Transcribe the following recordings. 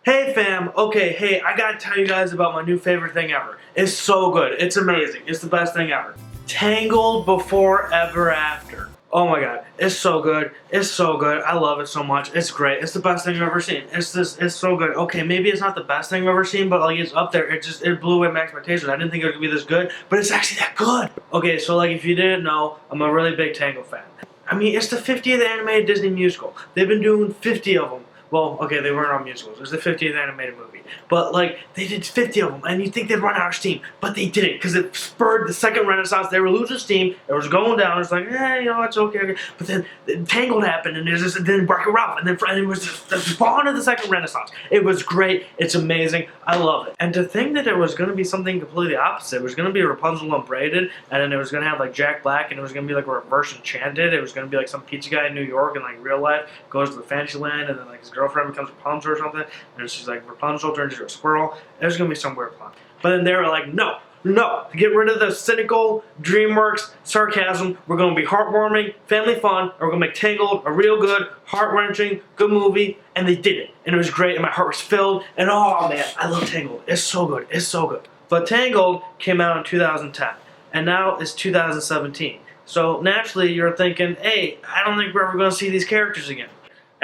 Hey fam, okay, hey, I gotta tell you guys about my new favorite thing ever. It's so good, it's amazing, it's the best thing ever. Tangled Before Ever After. Oh my god, it's so good, I love it so much, it's great, it's the best thing I've ever seen. It's so good. Okay, maybe it's not the best thing I've ever seen, but like it's up there, it blew away my expectations. I didn't think it would be this good, but it's actually that good. Okay, so like if you didn't know, I'm a really big Tangled fan. I mean, it's the 50th animated Disney musical. They've been doing 50 of them. Well, okay, they weren't all musicals. It was the 50th animated movie. But, like, they did 50 of them, and you'd think they'd run out of steam. But they didn't, because it spurred the second renaissance. They were losing steam. It was going down. It was like, it's okay. But then Tangled happened, and then Wreck-It Ralph, and then it was just the spawn of the second renaissance. It was great. It's amazing. I love it. And to think that it was going to be something completely opposite. It was going to be Rapunzel unbraided, and then it was going to have, like, Jack Black, and it was going to be, like, reverse enchanted. It was going to be, like, some pizza guy in New York, and, like, real life goes to the fantasy land, and then, like, his girlfriend becomes Rapunzel or something, and she's like, Rapunzel turns into a squirrel. There's gonna be some weird plot. But then they were like, no, to get rid of the cynical, DreamWorks sarcasm, we're gonna be heartwarming, family fun, and we're gonna make Tangled a real good, heart-wrenching, good movie, and they did it. And it was great, and my heart was filled, and oh man, I love Tangled. It's so good, it's so good. But Tangled came out in 2010, and now it's 2017. So naturally, you're thinking, hey, I don't think we're ever gonna see these characters again.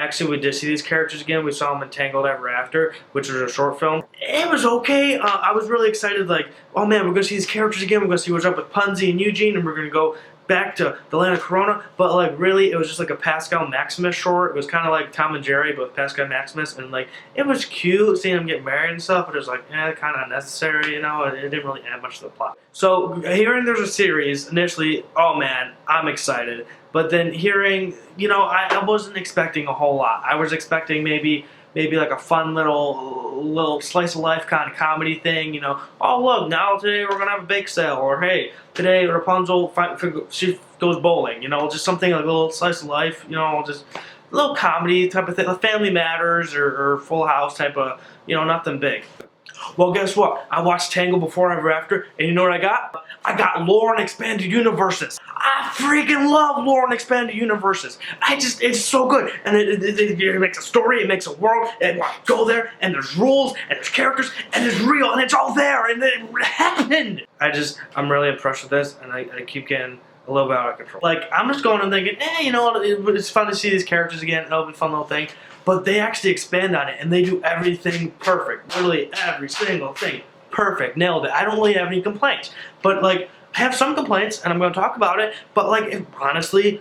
Actually, we did see these characters again. We saw them in Tangled Ever After, which was a short film. It was okay. I was really excited, like, oh man, we're going to see these characters again. We're going to see what's up with Punzi and Eugene, and we're going to go back to the land of Corona. But, like, really, it was just like a Pascal Maximus short. It was kind of like Tom and Jerry, but with Pascal Maximus. And, like, it was cute seeing them get married and stuff, but it was like, kind of unnecessary, you know? It didn't really add much to the plot. So, hearing there's a series, initially, oh man, I'm excited. But then hearing, I wasn't expecting a whole lot. I was expecting maybe like a fun little slice of life kind of comedy thing, oh look, now today we're gonna have a bake sale, or hey, today Rapunzel she goes bowling, just something like a little slice of life, just a little comedy type of thing, like Family Matters or Full House type of, nothing big. Well, guess what? I watched Tangled Before Ever After, and you know what I got? I got lore and expanded universes. I freaking love lore and expanded universes. It's so good. And it makes a story, it makes a world, and go there, and there's rules, and there's characters, and it's real, and it's all there, and it happened. I'm really impressed with this, and I keep getting a little bit out of control. Like, I'm just going and thinking, it's fun to see these characters again, it'll be a fun little thing. But they actually expand on it, and they do everything perfect. Literally every single thing perfect. Nailed it. I don't really have any complaints. But, like, I have some complaints, and I'm going to talk about it, but, like, it honestly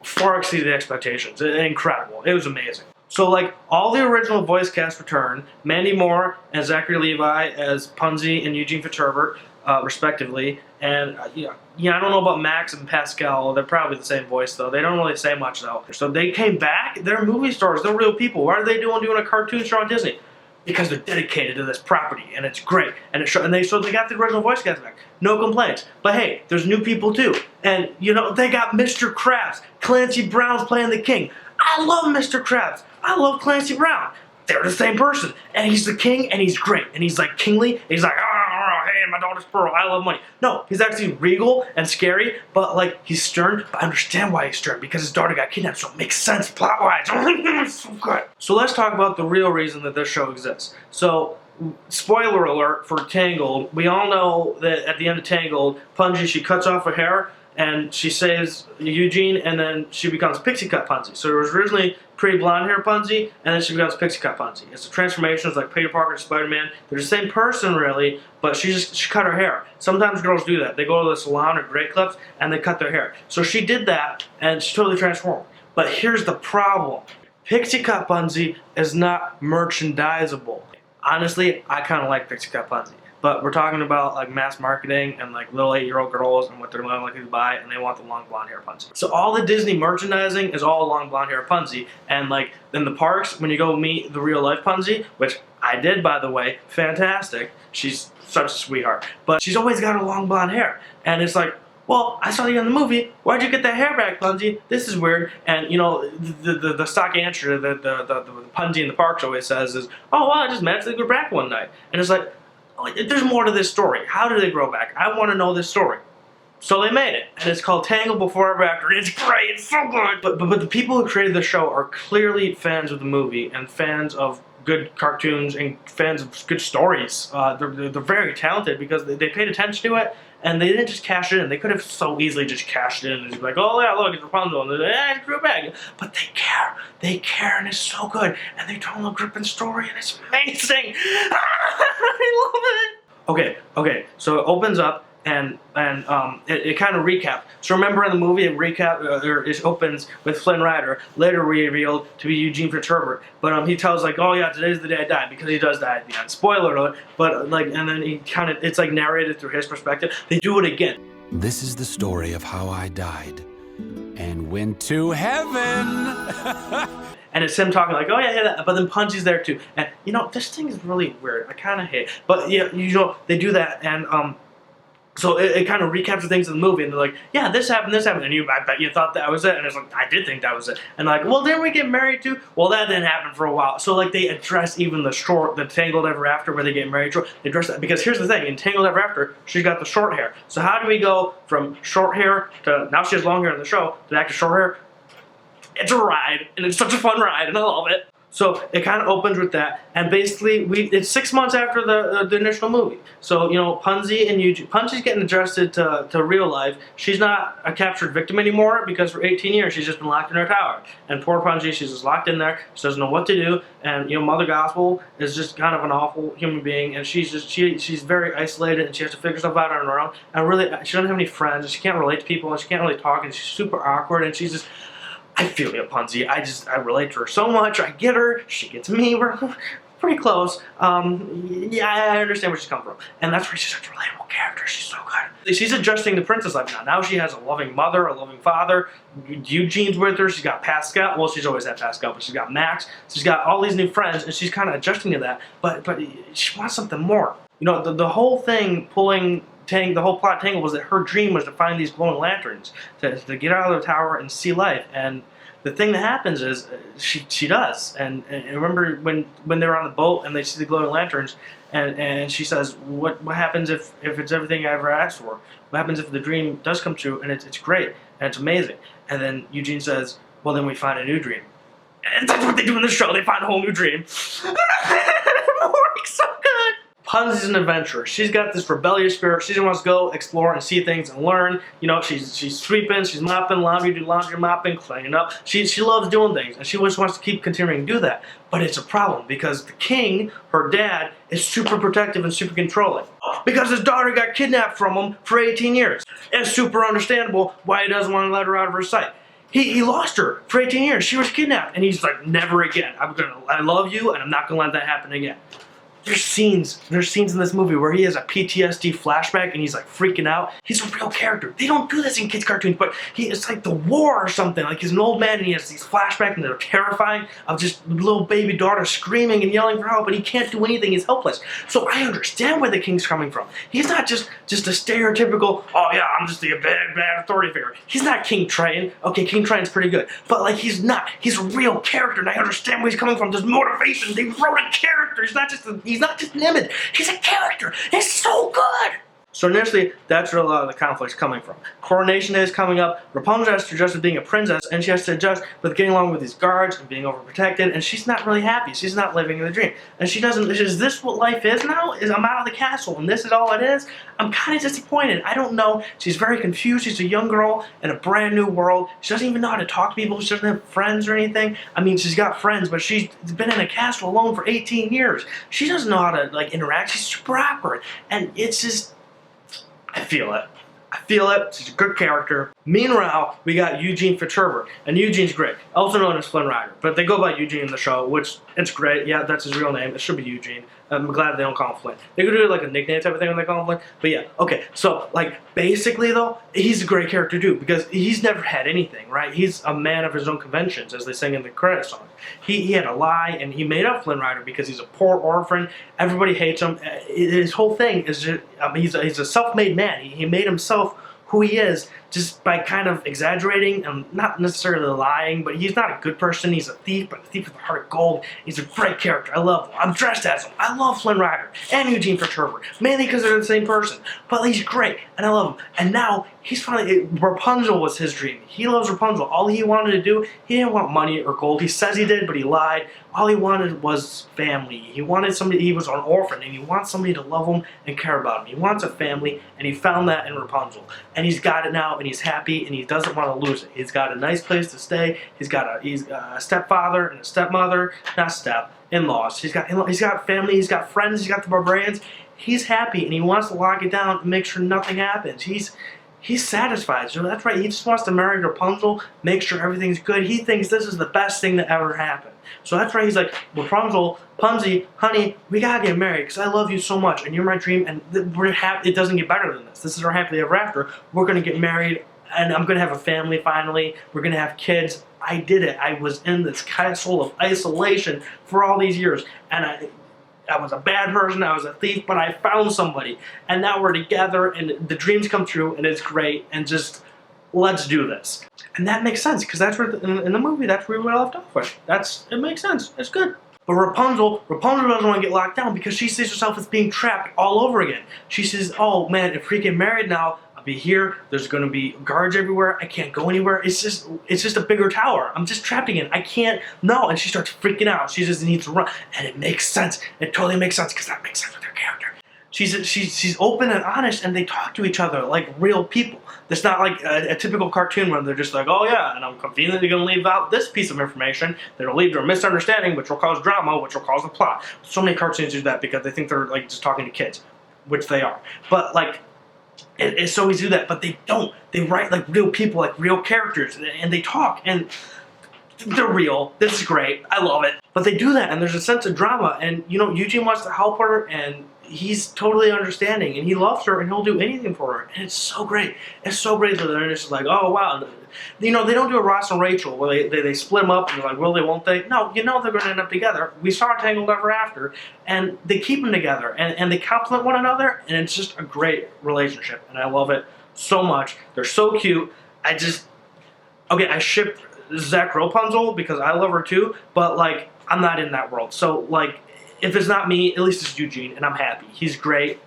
far exceeded expectations. Incredible. It was amazing. So, like, all the original voice cast return, Mandy Moore and Zachary Levi as Punzi and Eugene Fitzherbert, respectively. And, I don't know about Max and Pascal. They're probably the same voice, though. They don't really say much, though. So they came back. They're movie stars. They're real people. Why are they doing a cartoon show on Disney? Because they're dedicated to this property, and it's great. And they got the original voice cast back. No complaints. But hey, there's new people, too. And, they got Mr. Krabs. Clancy Brown's playing the king. I love Mr. Krabs. I love Clancy Brown. They're the same person. And he's the king, and he's great. And he's, like, kingly. And he's like, hey, my daughter's Pearl, I love money. No, he's actually regal and scary, but, like, he's stern. But I understand why he's stern, because his daughter got kidnapped, so it makes sense plot-wise. It's so good. So let's talk about the real reason that this show exists. So, spoiler alert for Tangled. We all know that at the end of Tangled, Punzi, she cuts off her hair, and she saves Eugene, and then she becomes Pixie Cut Punzi. So there was originally pretty blonde hair Punzi, and then she becomes Pixie Cut Punzi. It's a transformation. It's like Peter Parker to Spider-Man. They're the same person, really, but she cut her hair. Sometimes girls do that. They go to the salon or Great Clips, and they cut their hair. So she did that, and she totally transformed. But here's the problem. Pixie Cut Punzi is not merchandisable. Honestly, I kind of like Pixie Cut Punzi. But we're talking about, like, mass marketing and, like, little 8-year-old girls and what they're more likely to buy, and they want the long blonde hair Punzi. So all the Disney merchandising is all long blonde hair Punzi. And, like, in the parks, when you go meet the real life Punzi, which I did, by the way, fantastic. She's such a sweetheart. But she's always got her long blonde hair. And it's like, well, I saw you in the movie. Why'd you get that hair back, Punzi? This is weird. And, the stock answer that the Punzi in the parks always says is, oh, well, I just magically grew back one night. And it's like, there's more to this story. How did they grow back? I want to know this story. So they made it, and it's called Tangled Before Ever After. It's great, it's so good. But the people who created the show are clearly fans of the movie and fans of good cartoons and fans of good stories. They're very talented because they paid attention to it, and they didn't just cash it in. They could have so easily just cashed it in and just be like, oh yeah, look, it's Rapunzel, and it's Drew Bag. But they care, and it's so good, and they tell a gripping story, and it's amazing. I love it. Okay, so it opens up, and it kind of recaps. So remember in the movie, it opens with Flynn Rider, later revealed to be Eugene Fitzherbert. But he tells like, oh yeah, today's the day I died, because he does die at the end. Spoiler alert. But like, and then it's like narrated through his perspective. They do it again. This is the story of how I died and went to heaven. And it's him talking like, oh yeah, but then Punzy's there too. And this thing is really weird. I kind of hate it. But yeah, they do that, and so it kind of recaps the things in the movie, and they're like, yeah, this happened, and I bet you thought that was it, and it's like, I did think that was it, and like, well, didn't we get married too? Well, that didn't happen for a while. So like, they address even the Tangled Ever After, where they get married, they address that, because here's the thing, in Tangled Ever After, she's got the short hair. So how do we go from short hair to, now she has long hair in the show, to back to short hair? It's a ride, and it's such a fun ride, and I love it. So it kind of opens with that, and basically it's 6 months after the initial movie. So Punzy and Eugene, Punzy's getting adjusted to real life. She's not a captured victim anymore, because for 18 years she's just been locked in her tower. And poor Punzy, she's just locked in there. She doesn't know what to do. And Mother Gospel is just kind of an awful human being, and she's very isolated, and she has to figure stuff out on her own. And really, she doesn't have any friends, and she can't relate to people, and she can't really talk, and she's super awkward, and she's just. I feel you, Punzy. I relate to her so much. I get her. She gets me. We're pretty close. Yeah, I understand where she's come from. And that's why she's such a relatable character. She's so good. She's adjusting to princess life now. Now she has a loving mother, a loving father. Eugene's with her. She's got Pascal. Well, she's always had Pascal, but she's got Max. She's got all these new friends, and she's kind of adjusting to that. But she wants something more. The whole thing the whole plot Tangled was that her dream was to find these glowing lanterns to get out of the tower and see life. And the thing that happens is she does. And remember when they're on the boat and they see the glowing lanterns, and she says, what happens if it's everything I ever asked for? What happens if the dream does come true and it's great and it's amazing? And then Eugene says, well, then we find a new dream. And that's what they do in the show. They find a whole new dream. It works so good. Punzy's an adventurer. She's got this rebellious spirit. She just wants to go explore and see things and learn. She's sweeping, she's mopping, laundry mopping, cleaning up. She loves doing things, and she just wants to keep continuing to do that. But it's a problem, because the king, her dad, is super protective and super controlling. Because his daughter got kidnapped from him for 18 years. It's super understandable why he doesn't want to let her out of her sight. He lost her for 18 years. She was kidnapped, and he's like, never again. I love you, and I'm not gonna let that happen again. There's scenes in this movie where he has a PTSD flashback and he's like freaking out. He's a real character. They don't do this in kids' cartoons, but it's like the war or something. Like, he's an old man and he has these flashbacks, and they're terrifying, of just little baby daughter screaming and yelling for help, and he can't do anything. He's helpless. So I understand where the king's coming from. He's not just a stereotypical, oh yeah, I'm just the bad authority figure. He's not King Triton. Okay, King Triton's pretty good, but like, he's not. He's a real character, and I understand where he's coming from. There's motivation. They wrote a character. He's not just an image. He's a character. He's so good. So initially, that's where a lot of the conflict's coming from. Coronation Day is coming up. Rapunzel has to adjust to being a princess, and she has to adjust with getting along with these guards and being overprotected, and she's not really happy. She's not living in the dream. And she doesn't, is this what life is now? I'm out of the castle, and this is all it is? I'm kind of disappointed. I don't know. She's very confused. She's a young girl in a brand new world. She doesn't even know how to talk to people. She doesn't have friends or anything. I mean, she's got friends, but she's been in a castle alone for 18 years. She doesn't know how to, like, interact. She's super awkward. And it's just, I feel it. I feel it. She's a good character. Meanwhile, we got Eugene Fitzherbert, and Eugene's great, also known as Flynn Rider, but they go by Eugene in the show, which, it's great. Yeah, that's his real name. It should be Eugene. I'm glad they don't call him Flynn. They could do like a nickname type of thing when they call him Flynn, but yeah, okay. So, like, basically though, he's a great character too, because he's never had anything, right? He's a man of his own conventions, as they sing in the credit song. He had a lie, and he made up Flynn Rider because he's a poor orphan. Everybody hates him. His whole thing is just, he's a self-made man. He made himself who he is just by kind of exaggerating and not necessarily lying, but he's not a good person. He's a thief, but a thief with a heart of gold. He's a great character. I love him. I'm dressed as him. I love Flynn Rider and Eugene Fitzherbert, mainly because they're the same person. But he's great, and I love him. And now he's finally, Rapunzel was his dream. He loves Rapunzel. All he wanted to do, he didn't want money or gold. He says he did, but he lied. All he wanted was family. He wanted somebody, he was an orphan, and he wants somebody to love him and care about him. He wants a family, and he found that in Rapunzel. And he's got it now, and he's happy, and he doesn't want to lose it. He's got a nice place to stay. He's got a stepfather and a stepmother, not step, in-laws. He's got family, he's got friends, he's got the barbarians. He's happy, and he wants to lock it down and make sure nothing happens. He's satisfied. So that's right. He just wants to marry Rapunzel, make sure everything's good. He thinks this is the best thing that ever happened. So that's right. He's like, Rapunzel, Punzi, honey, we gotta get married because I love you so much and you're my dream. And it doesn't get better than this. This is our happily ever after. We're gonna get married, and I'm gonna have a family finally. We're gonna have kids. I did it. I was in this castle of isolation for all these years, and I was a bad person, I was a thief, but I found somebody. And now we're together, and the dreams come true, and it's great, and just, let's do this. And that makes sense, because that's where, in the movie, that's where we left off with. It makes sense, it's good. But Rapunzel doesn't want to get locked down because she sees herself as being trapped all over again. She says, oh man, if we get married now, I'll be here, there's going to be guards everywhere, I can't go anywhere, it's just a bigger tower, I'm just trapped again, I can't, no, and she starts freaking out, she just needs to run, and it makes sense, it totally makes sense, because that makes sense with her character. She's open and honest, and they talk to each other like real people. It's not like a typical cartoon where they're just like, oh yeah, and I'm conveniently going to leave out this piece of information that'll lead to a misunderstanding, which will cause drama, which will cause the plot. So many cartoons do that because they think they're like just talking to kids, which they are. But like, it's so easy to do that, but they don't. They write like real people, like real characters, and they talk, and they're real. This is great. I love it. But they do that, and there's a sense of drama, and you know, Eugene wants to help her, and he's totally understanding, and he loves her, and he'll do anything for her, and it's so great. It's so great that they're just like, oh wow. You know, they don't do a Ross and Rachel where they split them up and they're like, will they, won't they? No, you know they're going to end up together. We saw Tangled Ever After, and they keep them together, and they complement one another, and it's just a great relationship, and I love it so much. They're so cute. I ship Zach Rapunzel because I love her too, but like, I'm not in that world. So like, if it's not me, at least it's Eugene, and I'm happy. He's great.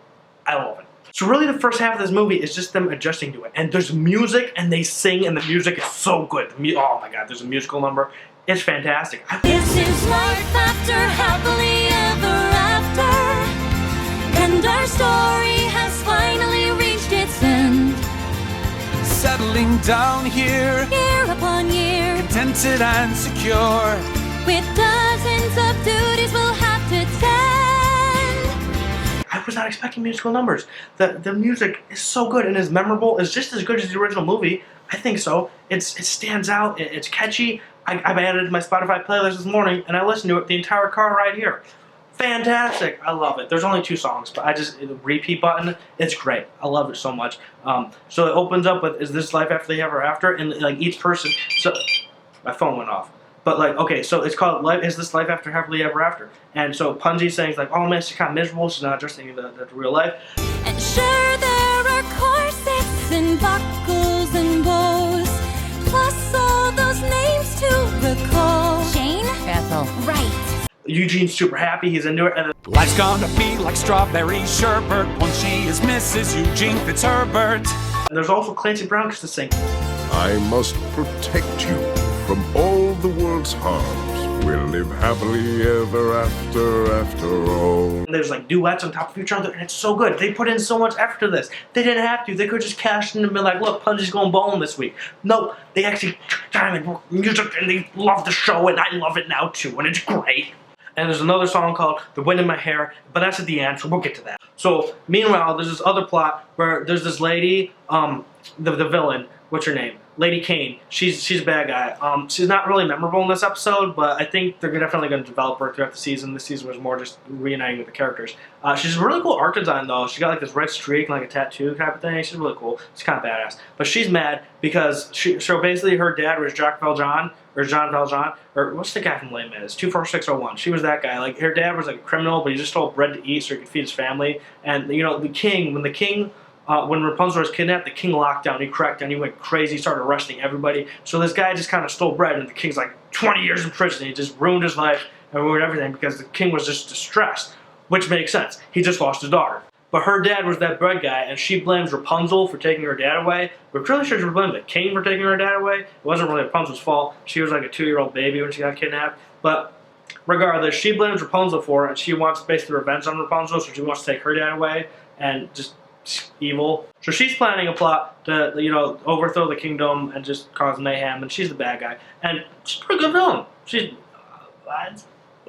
I love it. So really the first half of this movie is just them adjusting to it. And there's music, and they sing, and the music is so good. Oh my god, there's a musical number. It's fantastic. This is life after happily ever after, and our story has finally reached its end. Settling down here, Year upon year, contented and secure. with dozens of duties we'll have to tend. I was not expecting musical numbers. The music is so good and is memorable. It's just as good as the original movie. I think so. It stands out. It's catchy. I've added it to my Spotify playlist this morning, and I listened to it the entire car ride here. Fantastic. I love it. There's only 2 songs, but the repeat button, it's great. I love it so much. So it opens up with, is this life after the ever after? And like each person, so my phone went off. But like, okay, so it's called Is This Life After Happily Ever After? And so Punzi's saying like, oh man, she's kind of miserable, she's not adjusting to the real life. And sure, there are corsets and buckles and bows, plus all those names to recall. Jane? Ethel. Right. Eugene's super happy, he's into it, and then Life's gonna be like strawberry sherbet once she is Mrs. Eugene Fitzherbert. there's also Clancy Brown to sing. I must protect you from all the world's harms. We'll live happily ever after all. And there's like duets on top of each other, and it's so good. They put in so much effort to this. They didn't have to. They could just cash in and be like, look, Punzi's going bowling this week. No, they actually took time and worked music, and they love the show, and I love it now too, and it's great. And there's another song called The Wind in My Hair, but that's at the end, so we'll get to that. So, meanwhile, there's this other plot where there's this lady, the villain, what's her name? Lady Kane. She's a bad guy. She's not really memorable in this episode, but I think they're definitely going to develop her throughout the season. This season was more just reuniting with the characters. She's a really cool art design, though. She got like this red streak, like a tattoo type of thing. She's really cool. It's kind of badass. But she's mad because so basically her dad was Jacques Valjean, or Jean Valjean, or what's the guy from Les Mis? 24601. She was that guy. Like, her dad was like a criminal, but he just stole bread to eat so he could feed his family. And, you know, when the king when Rapunzel was kidnapped, the king locked down. He cracked down. He went crazy. He started arresting everybody. So this guy just kind of stole bread, and the king's like 20 years in prison. He just ruined his life and ruined everything because the king was just distressed, which makes sense. He just lost his daughter. But her dad was that bread guy, and she blames Rapunzel for taking her dad away. We're really sure she blamed the king for taking her dad away. It wasn't really Rapunzel's fault. She was like a 2-year-old baby when she got kidnapped. But regardless, she blames Rapunzel for it, and she wants basically revenge on Rapunzel, so she wants to take her dad away and just evil. So she's planning a plot to, overthrow the kingdom and just cause mayhem, and she's the bad guy. And she's a pretty good villain.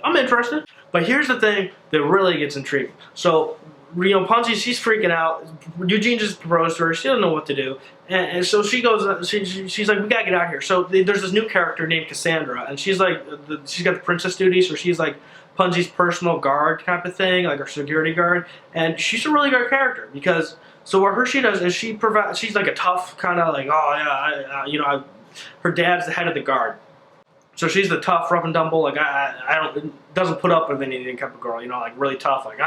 I'm interested. But here's the thing that really gets intriguing. So, Punzi, she's freaking out. Eugene just proposed to her. She doesn't know what to do. And so she goes, she's like, we gotta get out of here. So there's this new character named Cassandra, and she's like, she's got the princess duties, so she's like Punzi's personal guard type of thing, like her security guard. And she's a really good character because, so what she does is she's like a tough kind of like, oh yeah, her dad's the head of the guard. So she's the tough, rough and tumble, like doesn't put up with anything type of girl, like really tough, like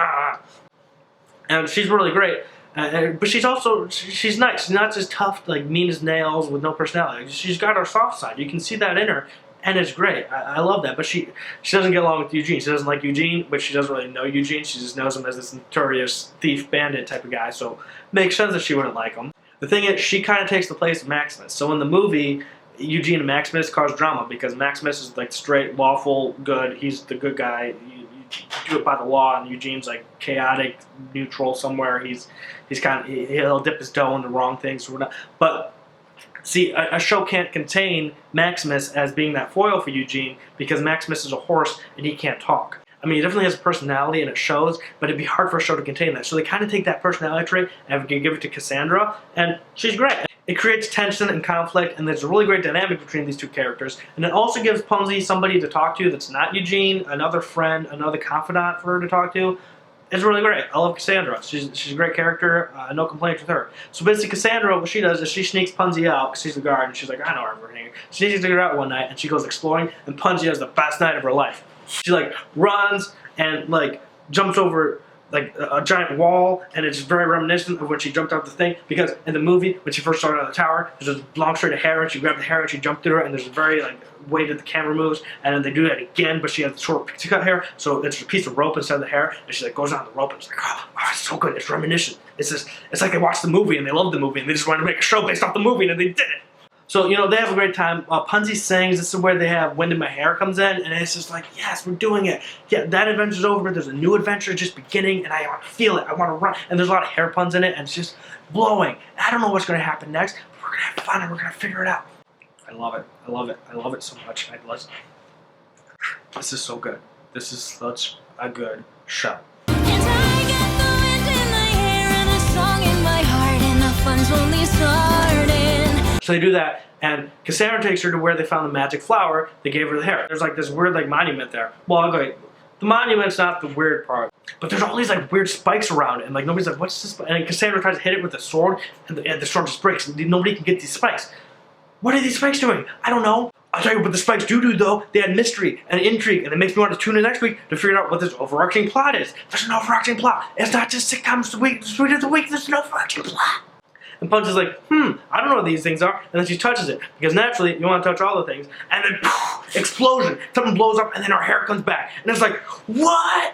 And she's really great, but she's nice. She's not just tough, like mean as nails with no personality. She's got her soft side. You can see that in her, and it's great. I love that. But she doesn't get along with Eugene. She doesn't like Eugene, but she doesn't really know Eugene. She just knows him as this notorious thief, bandit type of guy. So makes sense that she wouldn't like him. The thing is, she kind of takes the place of Maximus. So in the movie, Eugene and Maximus cause drama because Maximus is like straight, lawful, good. He's the good guy. You do it by the law, and Eugene's like chaotic, neutral somewhere. He's kind of he'll dip his toe in the wrong things. But see, a show can't contain Maximus as being that foil for Eugene because Maximus is a horse and he can't talk. I mean, he definitely has a personality and it shows, but it'd be hard for a show to contain that. So they kind of take that personality trait and give it to Cassandra, and she's great. It creates tension and conflict, and there's a really great dynamic between these two characters. And it also gives Punzi somebody to talk to that's not Eugene, another friend, another confidant for her to talk to. It's really great. I love Cassandra. She's a great character. No complaints with her. So basically, Cassandra, what she does is she sneaks Punzi out because she's the guard, and she's like, I know everything. She sneaks her out one night, and she goes exploring, and Punzi has the best night of her life. She like runs and like jumps over like a giant wall, and it's very reminiscent of when she jumped out the thing, because in the movie when she first started on the tower there's a long straight of hair and she grabbed the hair and she jumped through it, and there's a very like way that the camera moves, and then they do that again, but she has short pixie cut hair, so it's a piece of rope instead of the hair, and she like goes on the rope and it's like, oh it's so good, it's reminiscent. It's like they watched the movie and they loved the movie and they just wanted to make a show based off the movie, and they did it. So, they have a great time. Punzi sings. This is where they have Wind in My Hair comes in, and it's just like, yes, we're doing it. Yeah, that adventure's over, but there's a new adventure just beginning, and I want to feel it. I want to run. And there's a lot of hair puns in it, and it's just blowing. I don't know what's going to happen next, but we're going to have fun, and we're going to figure it out. I love it. I love it. I love it so much. This is so good. This is such a good show. And I got the wind in my hair and a song in my heart, and the fun's only starting. So they do that, and Cassandra takes her to where they found the magic flower. They gave her the hair. There's like this weird like monument there. Well, okay, the monument's not the weird part, but there's all these like weird spikes around it, and like nobody's like, what's this? And Cassandra tries to hit it with a sword, and the sword just breaks. And nobody can get these spikes. What are these spikes doing? I don't know. I'll tell you what the spikes do though. They add mystery and intrigue, and it makes me want to tune in next week to figure out what this overarching plot is. There's an overarching plot. It's not just sitcoms the week, the of the week. There's an overarching plot. And Punch is like, I don't know what these things are. And then she touches it. Because naturally, you want to touch all the things. And then, poof, explosion. Something blows up, and then her hair comes back. And it's like, what?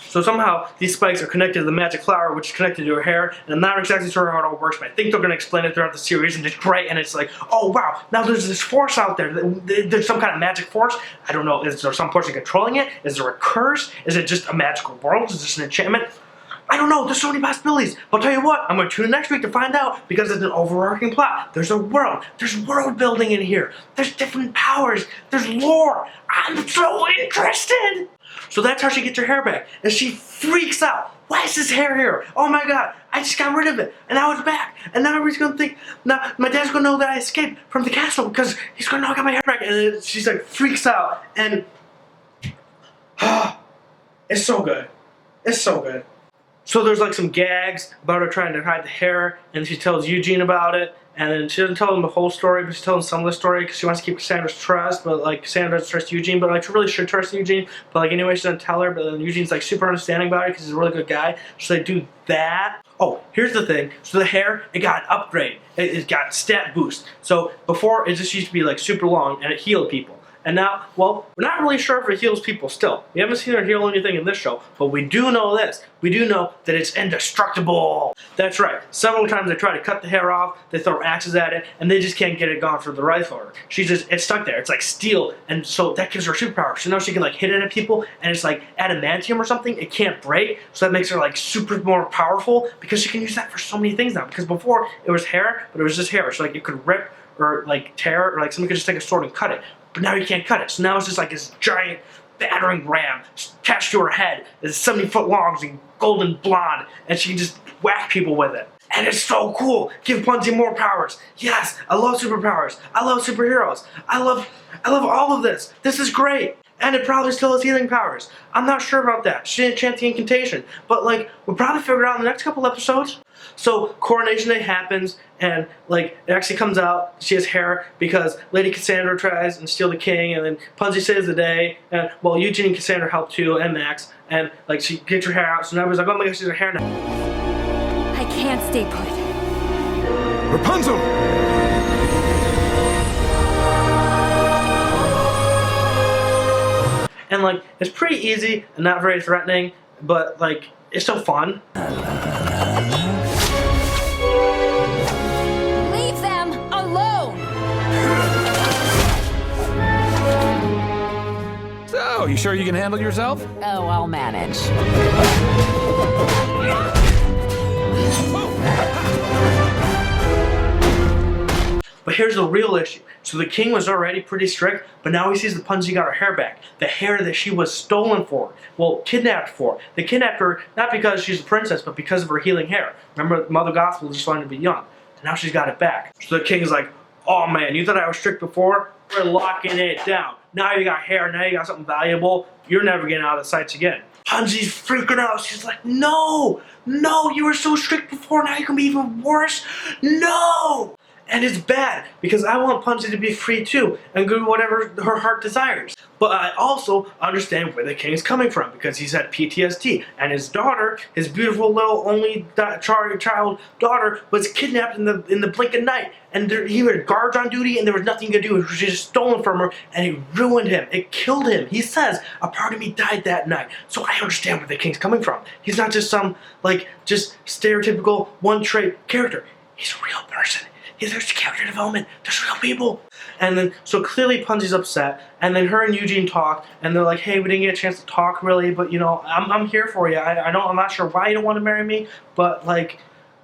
So somehow, these spikes are connected to the magic flower, which is connected to her hair. And I'm not exactly sure how it all works, but I think they're going to explain it throughout the series. And it's great. And it's like, oh, wow. Now there's this force out there. There's some kind of magic force. I don't know. Is there some person controlling it? Is there a curse? Is it just a magical world? Is this an enchantment? I don't know. There's so many possibilities. But I'll tell you what. I'm going to tune in next week to find out, because it's an overarching plot. There's a world. There's world building in here. There's different powers. There's lore. I'm so interested. So that's how she gets her hair back. And she freaks out. Why is this hair here? Oh my god, I just got rid of it. And now it's back. And now everybody's going to think, now my dad's going to know that I escaped from the castle because he's going to know I got my hair back. And she's like, freaks out. And it's so good. It's so good. So there's like some gags about her trying to hide the hair, and she tells Eugene about it, and then she doesn't tell him the whole story, but she's telling some of the story because she wants to keep Cassandra's trust, but like Cassandra doesn't trust Eugene, but like she really should trust Eugene, but like anyway she doesn't tell her, but then Eugene's like super understanding about it because he's a really good guy, so they do that. Oh, here's the thing, so the hair, it got an upgrade, it got stat boost, so before it just used to be like super long and it healed people. And now, well, we're not really sure if it heals people still. We haven't seen her heal anything in this show, but we do know this. We do know that it's indestructible. That's right. Several times they try to cut the hair off, they throw axes at it, and they just can't get it gone for the rifle. It's stuck there. It's like steel, and so that gives her superpower. So now she can like hit it at people, and it's like adamantium or something. It can't break, so that makes her like super more powerful because she can use that for so many things now. Because before it was hair, but it was just hair. So like it could rip or like tear, or like someone could just take a sword and cut it. But now you can't cut it. So now it's just like this giant battering ram attached to her head. It's 70 foot long, and golden blonde, and she can just whack people with it. And it's so cool. Give Punzi more powers. Yes, I love superpowers. I love superheroes. I love all of this. This is great. And it probably still has healing powers. I'm not sure about that. She didn't chant the incantation. But like, we'll probably figure it out in the next couple episodes. So Coronation Day happens, and like it actually comes out she has hair because Lady Cassandra tries and steal the king, and then Punzi saves the day, and well, Eugene and Cassandra help too, and Max, and like she gets her hair out, so now everybody's like, oh my gosh, she's her hair now. I can't stay put. Rapunzel! And like it's pretty easy and not very threatening, but like it's so fun. Leave them alone! So, you sure you can handle yourself? Oh, I'll manage. But here's the real issue. So the king was already pretty strict, but now he sees that Punzi got her hair back. The hair that she was stolen for. Well, kidnapped for. They kidnapped her not because she's a princess, but because of her healing hair. Remember, Mother Gospel just wanted to be young. And now she's got it back. So the king's like, oh man, you thought I was strict before? We're locking it down. Now you got hair, now you got something valuable. You're never getting out of the sights again. Punzi's freaking out. She's like, no, you were so strict before, now you can be even worse. No! And it's bad, because I want Punzi to be free too, and do whatever her heart desires. But I also understand where the king is coming from, because he's had PTSD, and his daughter, his beautiful little only child daughter, was kidnapped in the blink of night. And he had guards on duty, and there was nothing he could do. It was just stolen from her, and it ruined him. It killed him. He says, a part of me died that night. So I understand where the king's coming from. He's not just some, like, just stereotypical one-trait character. He's a real person. There's character development. There's real people. And then, so clearly Punzi's upset. And then her and Eugene talk, and they're like, "Hey, we didn't get a chance to talk really, but you know, I'm here for you. I'm not sure why you don't want to marry me, but like,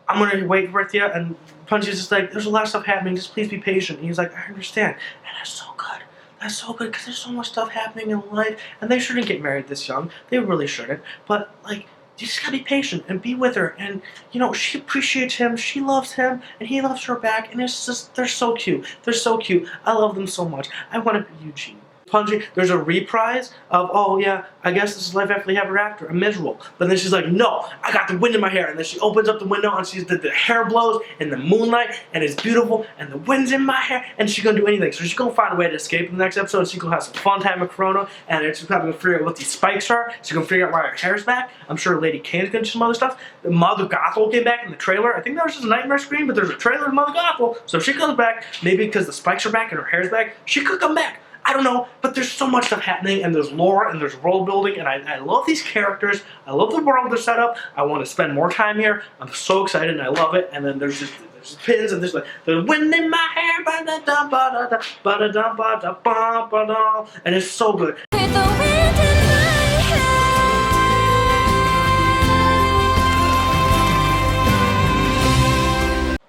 I'm gonna wait with you." And Punzi's just like, "There's a lot of stuff happening. Just please be patient." And he's like, "I understand." And that's so good. That's so good because there's so much stuff happening in life, and they shouldn't get married this young. They really shouldn't. But like, you just gotta be patient and be with her, and you know, she appreciates him, she loves him, and he loves her back, and it's just, they're so cute. They're so cute. I love them so much. I want to be Eugene. Punzi, there's a reprise of, oh yeah, I guess this is life after ever after. I'm miserable. But then she's like, no, I got the wind in my hair. And then she opens up the window and sees that the hair blows in the moonlight and it's beautiful and the wind's in my hair and she's gonna do anything. So she's gonna find a way to escape in the next episode. She's gonna have some fun time with Corona, and she's probably gonna figure out what these spikes are. She's gonna figure out why her hair's back. I'm sure Lady Kane's gonna do some other stuff. The Mother Gothel came back in the trailer. I think that was just a nightmare screen, but there's a trailer of Mother Gothel. So if she comes back, maybe because the spikes are back and her hair's back, she could come back. I don't know, but there's so much stuff happening, and there's lore, and there's world building, and I love these characters. I love the world they're set up. I want to spend more time here. I'm so excited, and I love it. And then there's pins, and there's like the wind in my hair, and it's so good. With the wind in my hair.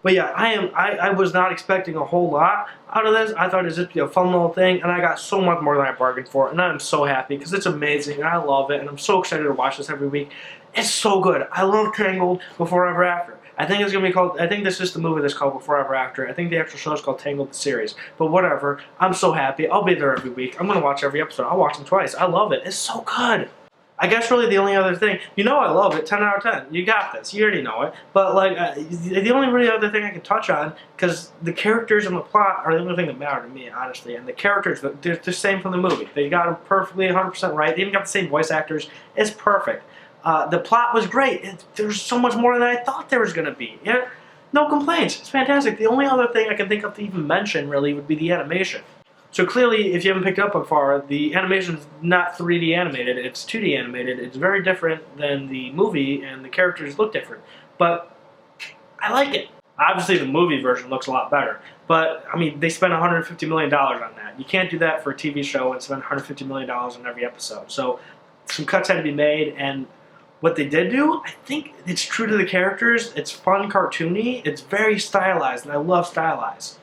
But yeah, I was not expecting a whole lot out of this. I thought it was just be a fun little thing, and I got so much more than I bargained for, and I'm so happy because it's amazing, and I love it, and I'm so excited to watch this every week. It's so good. I love Tangled Before Ever After. I think it's gonna be called. I think this is the movie that's called Before Ever After. I think the actual show is called Tangled the series. But whatever. I'm so happy. I'll be there every week. I'm gonna watch every episode. I'll watch them twice. I love it. It's so good. I guess really the only other thing, I love it, 10 out of 10. You got this. You already know it. But like the only really other thing I can touch on, because the characters and the plot are the only thing that matter to me, honestly. And the characters, they're the same from the movie. They got them perfectly 100% right. They even got the same voice actors. It's perfect. The plot was great. There's so much more than I thought there was going to be. Yeah, no complaints. It's fantastic. The only other thing I can think of to even mention really would be the animation. So clearly, if you haven't picked up on far, the animation is not 3D animated, it's 2D animated. It's very different than the movie, and the characters look different. But I like it. Obviously, the movie version looks a lot better. But, I mean, they spent $150 million on that. You can't do that for a TV show and spend $150 million on every episode. So some cuts had to be made, and what they did do, I think it's true to the characters. It's fun, cartoony. It's very stylized, and I love stylized.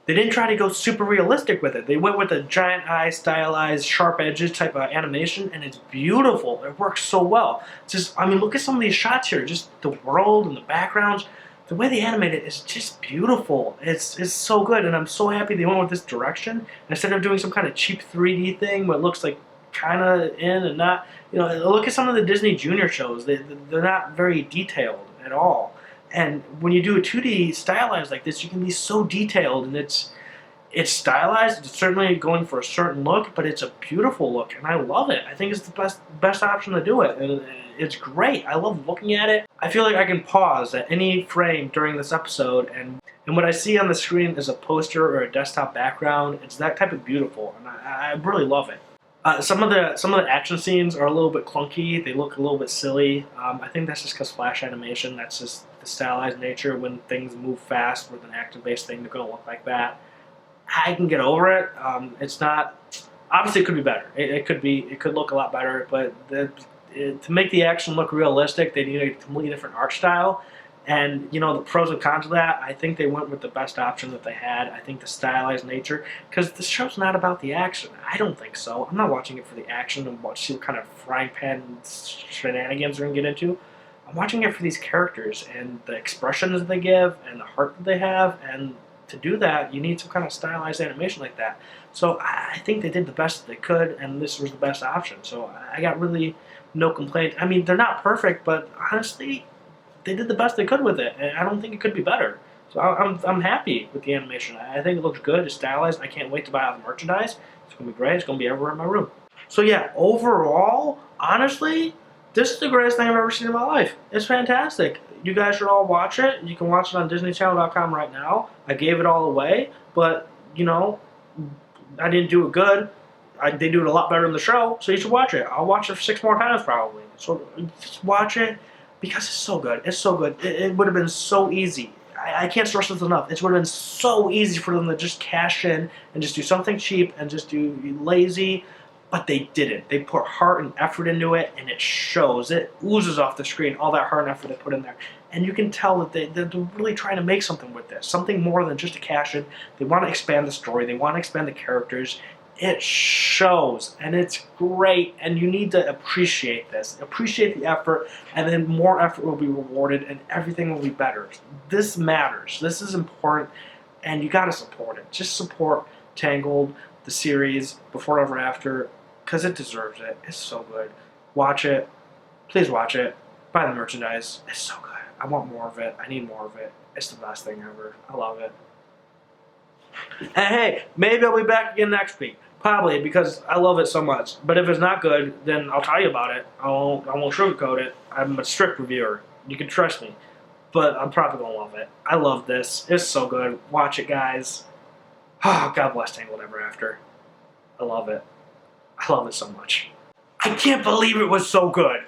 They didn't try to go super realistic with it. They went with a giant eye, stylized, sharp edges type of animation, and it's beautiful. It works so well. It's just, I mean, look at some of these shots here. Just the world and the backgrounds. The way they animate it is just beautiful. It's so good, and I'm so happy they went with this direction. Instead of doing some kind of cheap 3D thing where it looks like kind of in and not. Look at some of the Disney Junior shows. They're not very detailed at all. And when you do a 2D stylized like this, you can be so detailed, and it's stylized. It's certainly going for a certain look, but it's a beautiful look, and I love it. I think it's the best option to do it, and it's great. I love looking at it. I feel like I can pause at any frame during this episode, and what I see on the screen is a poster or a desktop background. It's that type of beautiful, and I really love it. Some of the action scenes are a little bit clunky. They look a little bit silly. I think that's just because Flash animation. That's just the stylized nature. When things move fast with an action-based thing, they're going to look like that. I can get over it. It's not. Obviously, it could be better. It could look a lot better. But to make the action look realistic, they need a completely different art style. And, the pros and cons of that, I think they went with the best option that they had. I think the stylized nature, because the show's not about the action. I don't think so. I'm not watching it for the action and see what kind of frying pan shenanigans they're going to get into. I'm watching it for these characters and the expressions that they give and the heart that they have. And to do that, you need some kind of stylized animation like that. So I think they did the best that they could, and this was the best option. So I got really no complaint. I mean, they're not perfect, but honestly, they did the best they could with it, and I don't think it could be better. So I'm happy with the animation. I think it looks good. It's stylized. I can't wait to buy all the merchandise. It's going to be great. It's going to be everywhere in my room. So yeah, overall, honestly, this is the greatest thing I've ever seen in my life. It's fantastic. You guys should all watch it. You can watch it on DisneyChannel.com right now. I gave it all away, but, I didn't do it good. They do it a lot better in the show, so you should watch it. I'll watch it 6 more times probably. So just watch it. Because it's so good. It's so good. It would have been so easy. I can't stress this enough. It would have been so easy for them to just cash in and just do something cheap and just do lazy. But they didn't. They put heart and effort into it, and it shows. It oozes off the screen, all that heart and effort they put in there. And you can tell that they're really trying to make something with this. Something more than just a cash in. They want to expand the story. They want to expand the characters. It shows, and it's great, and you need to appreciate this. Appreciate the effort, and then more effort will be rewarded, and everything will be better. This matters. This is important, and you got to support it. Just support Tangled, the series, Before Ever After, because it deserves it. It's so good. Watch it. Please watch it. Buy the merchandise. It's so good. I want more of it. I need more of it. It's the best thing ever. I love it. And hey, maybe I'll be back again next week. Probably, because I love it so much. But if it's not good, then I'll tell you about it. I won't sugarcoat it. I'm a strict reviewer. You can trust me. But I'm probably going to love it. I love this. It's so good. Watch it, guys. Oh, God bless Tangled Ever After. I love it. I love it so much. I can't believe it was so good.